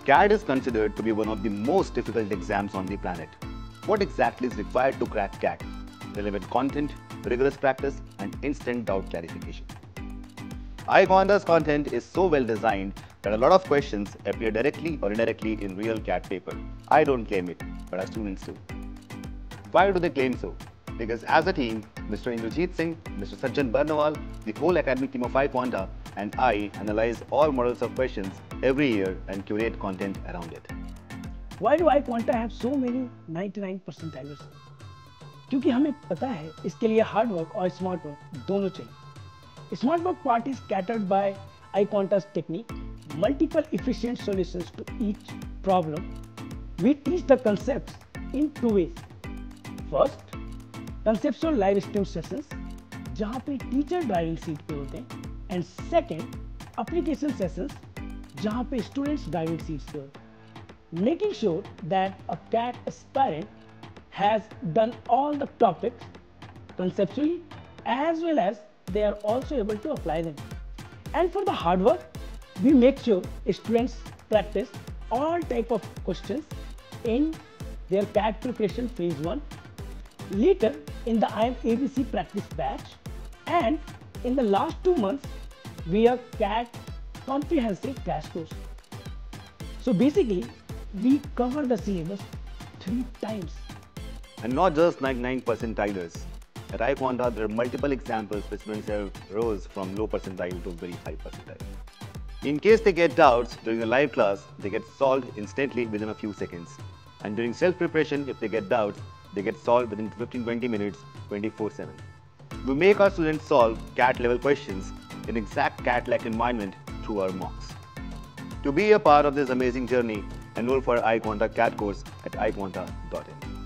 CAT is considered to be one of the most difficult exams on the planet. What exactly is required to crack CAT? Relevant content, rigorous practice, and instant doubt clarification. iQUANTA's content is so well designed that a lot of questions appear directly or indirectly in real CAT paper. I don't claim it, but our students do. Why do they claim so? Because as a team, Mr. Indrajit Singh, Mr. Sajjan Barnawal, the whole academic team of iQUANTA, and I analyze all models of questions every year and curate content around it. Why do iQUANTA have so many 99 percentiles? क्योंकि हमें पता है इसके लिए hard work और smart work दोनों चाहिए. Smart work part is catered by iQUANTA's technique, multiple efficient solutions to each problem. We teach the concepts in two ways. First, conceptual live stream sessions, जहाँ पे टीचर ड्राइविंग सीट पे होते हैं, and second, application sessions, जहाँ पे students driving seats पे होते हैं. Making sure that a CAT aspirant has done all the topics conceptually as well as they are also able to apply them. And for the hard work, we make sure students practice all type of questions in their CAT preparation phase 1, later in the I am ABC practice batch, and in the last 2 months, we are CAT comprehensive crash course. So basically, we cover the syllabus 3 times. And not just 99 percentilers. At iQUANTA, there are multiple examples where students have rose from low percentile to very high percentile. In case they get doubts during the live class, they get solved instantly within a few seconds. And during self-preparation, if they get doubts, they get solved within 15-20 minutes, 24/7. We make our students solve CAT level questions in exact CAT-like environment through our mocks. To be a part of this amazing journey, enroll for iQUANTA CAT course at iQUANTA.in.